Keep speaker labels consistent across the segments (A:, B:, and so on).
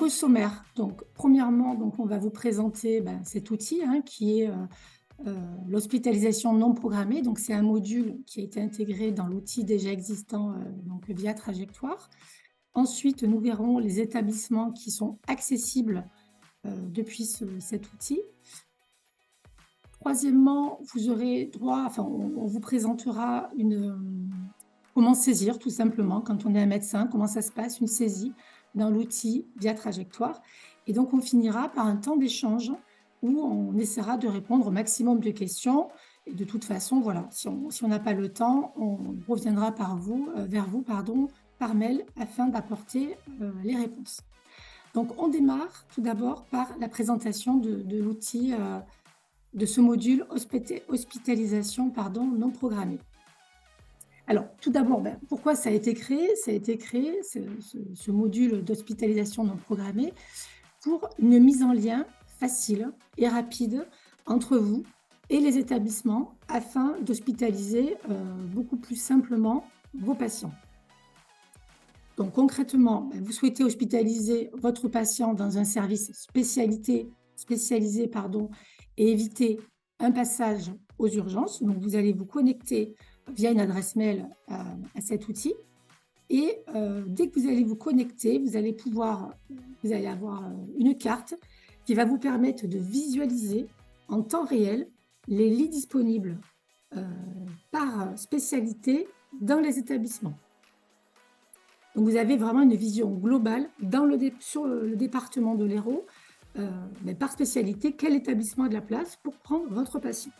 A: le sommaire. Donc, premièrement, donc, on va vous présenter cet outil qui est l'hospitalisation non programmée. Donc, c'est un module qui a été intégré dans l'outil déjà existant donc, via Trajectoire. Ensuite, nous verrons les établissements qui sont accessibles depuis cet outil. Troisièmement, vous aurez droit, enfin, on vous présentera comment saisir tout simplement quand on est un médecin, comment ça se passe, une saisie dans l'outil via Trajectoire. Et donc, on finira par un temps d'échange où on essaiera de répondre au maximum de questions. Et de toute façon, voilà, si on n'a pas le temps, on reviendra vers vous par mail afin d'apporter les réponses. Donc, on démarre tout d'abord par la présentation de l'outil de ce module hospitalisation non programmée. Alors, tout d'abord, pourquoi ça a été créé? Ça a été créé, ce module d'hospitalisation non programmée, pour une mise en lien facile et rapide entre vous et les établissements afin d'hospitaliser beaucoup plus simplement vos patients. Donc, concrètement, vous souhaitez hospitaliser votre patient dans un service spécialisé et éviter un passage aux urgences. Donc, vous allez vous connecter via une adresse mail à cet outil. Et dès que vous allez vous connecter, vous allez avoir une carte qui va vous permettre de visualiser en temps réel les lits disponibles par spécialité dans les établissements. Donc, vous avez vraiment une vision globale sur le département de l'Hérault, par spécialité, quel établissement a de la place pour prendre votre patient.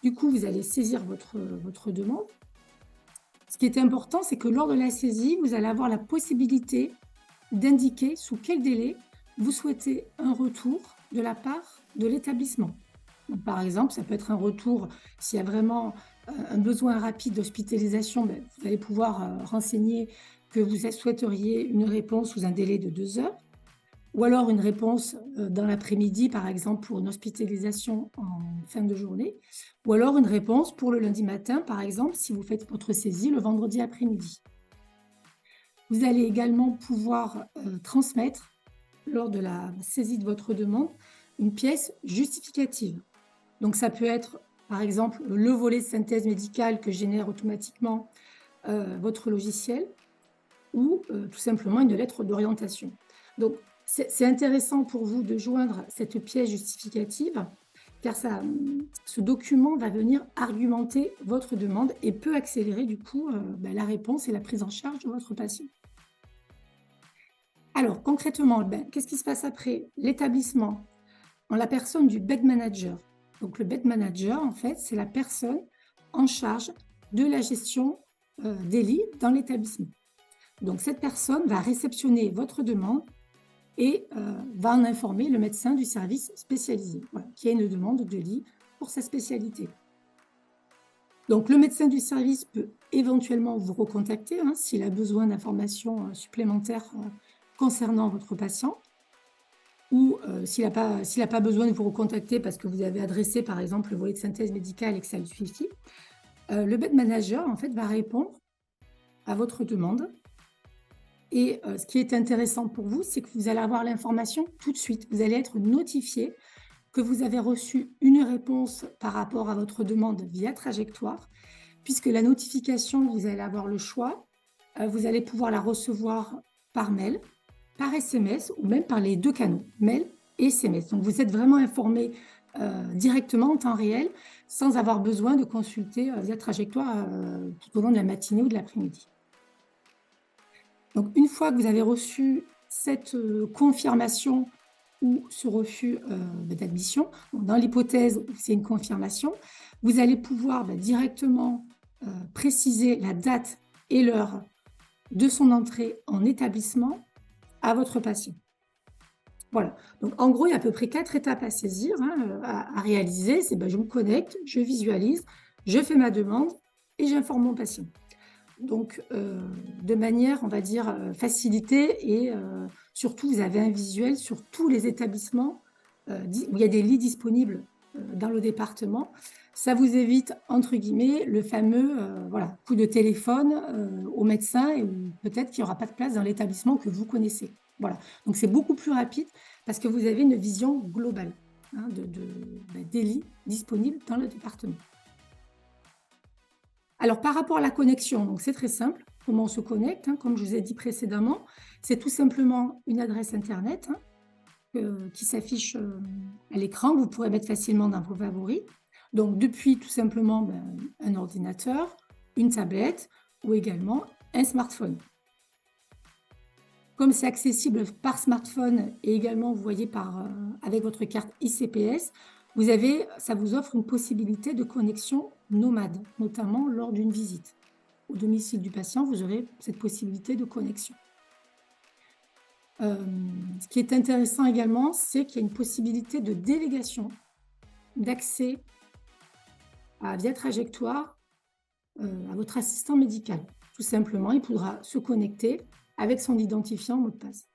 A: Du coup, vous allez saisir votre demande. Ce qui est important, c'est que lors de la saisie, vous allez avoir la possibilité d'indiquer sous quel délai vous souhaitez un retour de la part de l'établissement. Par exemple, ça peut être un retour s'il y a vraiment un besoin rapide d'hospitalisation, vous allez pouvoir renseigner que vous souhaiteriez une réponse sous un délai de 2 heures, ou alors une réponse dans l'après-midi, par exemple, pour une hospitalisation en fin de journée, ou alors une réponse pour le lundi matin, par exemple, si vous faites votre saisie le vendredi après-midi. Vous allez également pouvoir transmettre, lors de la saisie de votre demande, une pièce justificative. Donc, ça peut être, par exemple, le volet de synthèse médicale que génère automatiquement votre logiciel, ou tout simplement une lettre d'orientation. Donc, c'est intéressant pour vous de joindre cette pièce justificative, car ce document va venir argumenter votre demande et peut accélérer du coup la réponse et la prise en charge de votre patient. Alors, concrètement, qu'est-ce qui se passe après? L'établissement, en la personne du bed manager. Donc, le bed manager, en fait, c'est la personne en charge de la gestion des lits dans l'établissement. Donc, cette personne va réceptionner votre demande et va en informer le médecin du service spécialisé, qui a une demande de lit pour sa spécialité. Donc, le médecin du service peut éventuellement vous recontacter s'il a besoin d'informations supplémentaires concernant votre patient, ou s'il n'a pas besoin de vous recontacter parce que vous avez adressé, par exemple, le volet de synthèse médicale et que ça lui suffit. Le bed manager, en fait, va répondre à votre demande. Et ce qui est intéressant pour vous, c'est que vous allez avoir l'information tout de suite. Vous allez être notifié que vous avez reçu une réponse par rapport à votre demande via Trajectoire, puisque la notification, vous allez avoir le choix. Vous allez pouvoir la recevoir par mail, par SMS ou même par les 2 canaux, mail et SMS. Donc, vous êtes vraiment informé directement en temps réel sans avoir besoin de consulter via Trajectoire tout au long de la matinée ou de l'après-midi. Donc, une fois que vous avez reçu cette confirmation ou ce refus d'admission, dans l'hypothèse où c'est une confirmation, vous allez pouvoir directement préciser la date et l'heure de son entrée en établissement à votre patient. Voilà. Donc, en gros, il y a à peu près 4 étapes à saisir, à réaliser. C'est je me connecte, je visualise, je fais ma demande et j'informe mon patient. Donc, de manière, on va dire, facilitée et surtout, vous avez un visuel sur tous les établissements où il y a des lits disponibles dans le département. Ça vous évite, entre guillemets, le fameux coup de téléphone au médecin et peut-être qu'il n'y aura pas de place dans l'établissement que vous connaissez. Voilà, donc c'est beaucoup plus rapide parce que vous avez une vision globale, hein, des lits disponibles dans le département. Alors par rapport à la connexion, donc c'est très simple. Comment on se connecte, hein, comme je vous ai dit précédemment, c'est tout simplement une adresse internet, hein, qui s'affiche, à l'écran, que vous pourrez mettre facilement dans vos favoris. Donc depuis tout simplement, un ordinateur, une tablette ou également un smartphone. Comme c'est accessible par smartphone et également, vous voyez, avec votre carte ICPS, ça vous offre une possibilité de connexion nomade, notamment lors d'une visite. Au domicile du patient, vous aurez cette possibilité de connexion. Ce qui est intéressant également, c'est qu'il y a une possibilité de délégation d'accès via trajectoire à votre assistant médical. Tout simplement, il pourra se connecter avec son identifiant mot de passe.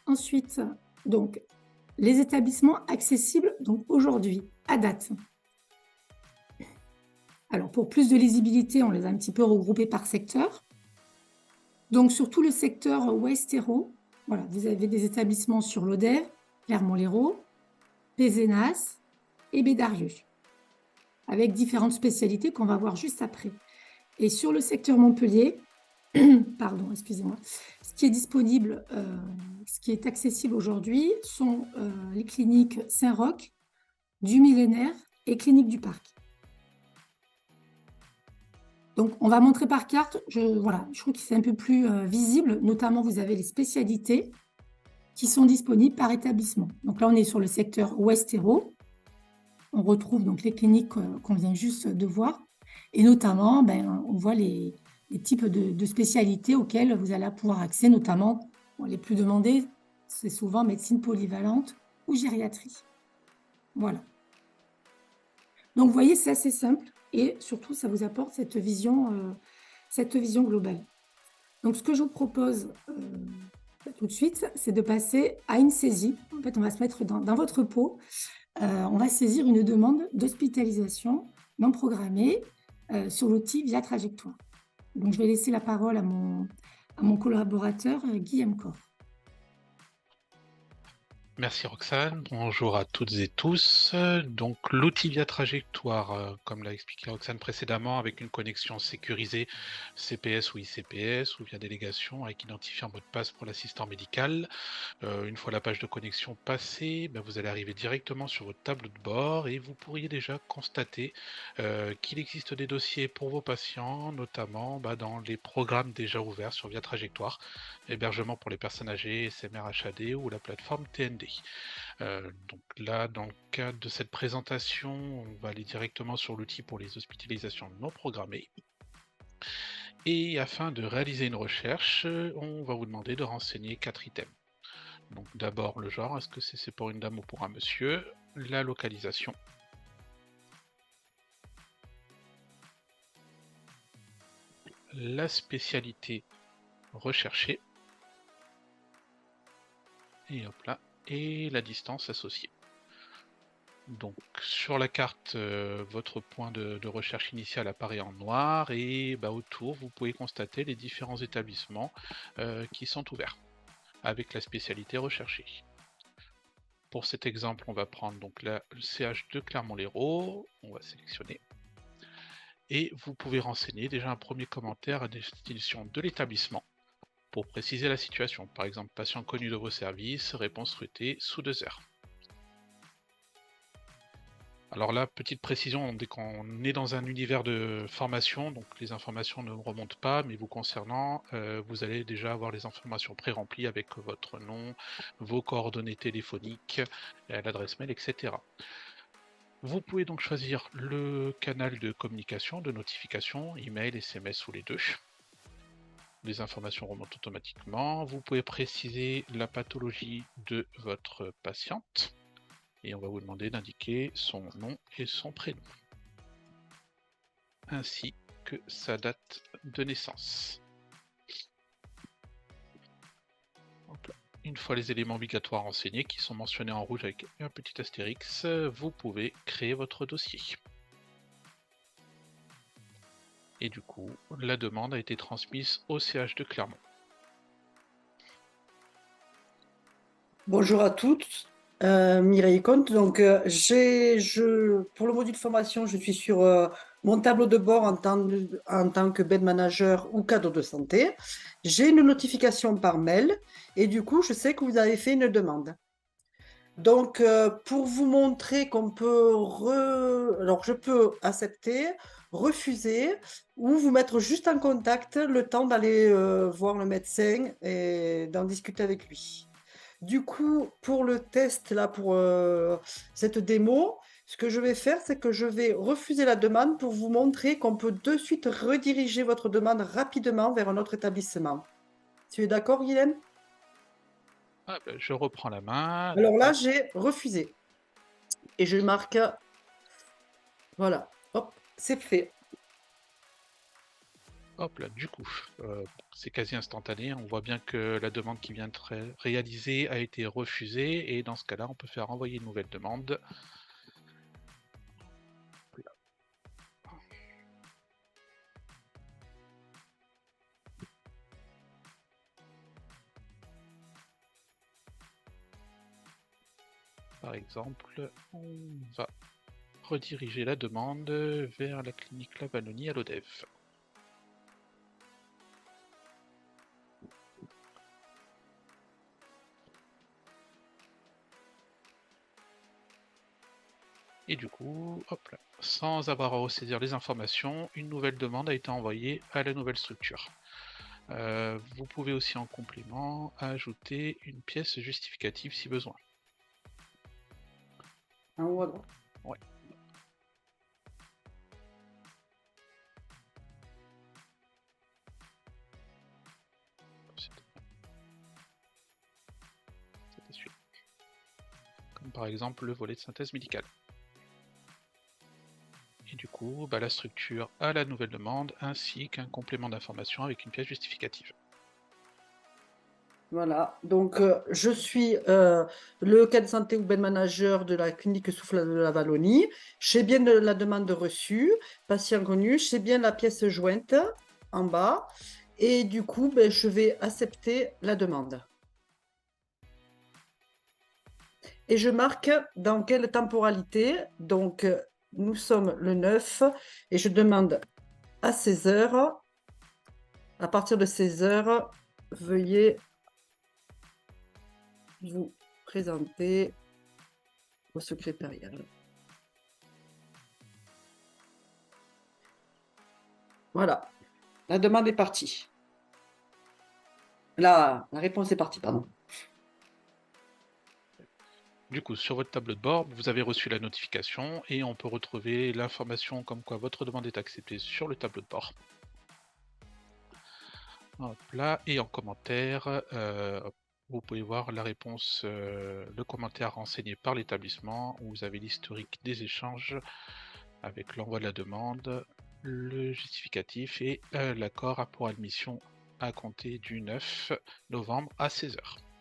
A: Ensuite, donc, les établissements accessibles donc aujourd'hui, à date. Alors, pour plus de lisibilité, on les a un petit peu regroupés par secteur. Donc, sur tout le secteur ouest-hérault, voilà, vous avez des établissements sur l'Oder, Clermont-Lérault, Pézenas et Bédarieux, avec différentes spécialités qu'on va voir juste après. Et sur le secteur Montpellier, pardon, excusez-moi, ce qui est disponible, ce qui est accessible aujourd'hui sont les cliniques Saint-Roch, du Millénaire et Clinique du Parc. Donc, on va montrer par carte, voilà, je trouve que c'est un peu plus visible, notamment vous avez les spécialités qui sont disponibles par établissement. Donc là, on est sur le secteur ouest-hérault. On retrouve donc les cliniques qu'on vient juste de voir. Et notamment, on voit les types de spécialités auxquelles vous allez pouvoir accès, notamment les plus demandées, c'est souvent médecine polyvalente ou gériatrie. Voilà. Donc, vous voyez, c'est assez simple et surtout, ça vous apporte cette vision globale. Donc, ce que je vous propose tout de suite, c'est de passer à une saisie. En fait, on va se mettre dans votre peau. On va saisir une demande d'hospitalisation non programmée sur l'outil via trajectoire. Donc, je vais laisser la parole à mon collaborateur Guillaume Corr.
B: Merci Roxane, bonjour à toutes et tous. Donc l'outil via trajectoire, comme l'a expliqué Roxane précédemment, avec une connexion sécurisée CPS ou ICPS ou via délégation avec identifiant mot de passe pour l'assistant médical. Une fois la page de connexion passée, vous allez arriver directement sur votre tableau de bord et vous pourriez déjà constater qu'il existe des dossiers pour vos patients, notamment dans les programmes déjà ouverts sur Via Trajectoire, hébergement pour les personnes âgées, SMR HAD ou la plateforme TND. Donc là, dans le cadre de cette présentation, on va aller directement sur l'outil pour les hospitalisations non programmées. Et afin de réaliser une recherche, on va vous demander de renseigner 4 items. Donc d'abord le genre, est-ce que c'est pour une dame ou pour un monsieur? La localisation. La spécialité recherchée. Et hop là, et la distance associée. Donc sur la carte, votre point de recherche initial apparaît en noir et autour, vous pouvez constater les différents établissements qui sont ouverts avec la spécialité recherchée. Pour cet exemple, on va prendre donc le CH de Clermont-Lérault, on va sélectionner. Et vous pouvez renseigner déjà un premier commentaire à destination de l'établissement pour préciser la situation. Par exemple, patient connu de vos services, réponse souhaitée sous 2 heures. Alors là, petite précision, dès qu'on est dans un univers de formation, donc les informations ne remontent pas, mais vous concernant, vous allez déjà avoir les informations pré-remplies avec votre nom, vos coordonnées téléphoniques, l'adresse mail, etc. Vous pouvez donc choisir le canal de communication, de notification, email, SMS ou les deux. Les informations remontent automatiquement. Vous pouvez préciser la pathologie de votre patiente. Et on va vous demander d'indiquer son nom et son prénom, ainsi que sa date de naissance. Une fois les éléments obligatoires renseignés, qui sont mentionnés en rouge avec un petit astérix, vous pouvez créer votre dossier. Et du coup, la demande a été transmise au CH de Clermont.
C: Bonjour à toutes, Mireille Comte. Donc, pour le module formation, je suis sur mon tableau de bord en tant que bed manager ou cadre de santé. J'ai une notification par mail et du coup, je sais que vous avez fait une demande. Donc, pour vous montrer qu'on peut alors je peux accepter, refuser ou vous mettre juste en contact le temps d'aller voir le médecin et d'en discuter avec lui. Du coup, pour le test, là, pour cette démo, ce que je vais faire, c'est que je vais refuser la demande pour vous montrer qu'on peut de suite rediriger votre demande rapidement vers un autre établissement. Tu es d'accord, Guylaine?
B: Ah, ben, je reprends la main.
C: Alors là, j'ai refusé. Et je marque, voilà, hop, c'est fait.
B: Hop là, du coup, c'est quasi instantané. On voit bien que la demande qui vient d'être réalisée a été refusée. Et dans ce cas-là, on peut faire envoyer une nouvelle demande. Par exemple, on va rediriger la demande vers la clinique La Wallonie à l'ODEV. Et du coup, hop là, sans avoir à ressaisir les informations, une nouvelle demande a été envoyée à la nouvelle structure. Vous pouvez aussi en complément ajouter une pièce justificative si besoin.
C: En haut à droite.
B: Ouais. C'était celui-là. Comme par exemple le volet de synthèse médicale. Et du coup, la structure a la nouvelle demande ainsi qu'un complément d'information avec une pièce justificative.
C: Voilà, donc je suis le cas de santé ou bed manager de la clinique Souffle de la Wallonie. J'ai bien la demande reçue, patient connu, j'ai bien la pièce jointe en bas. Et du coup, je vais accepter la demande. Et je marque dans quelle temporalité. Donc, nous sommes le 9 et je demande à 16 heures. À partir de 16 heures, veuillez vous présenter au secrétariat. Voilà, la demande est partie. La réponse est partie, pardon.
B: Du coup, sur votre tableau de bord, vous avez reçu la notification et on peut retrouver l'information comme quoi votre demande est acceptée sur le tableau de bord. Hop là, et en commentaire, vous pouvez voir la réponse, le commentaire renseigné par l'établissement, où vous avez l'historique des échanges avec l'envoi de la demande, le justificatif et l'accord pour admission à compter du 9 novembre à 16 h.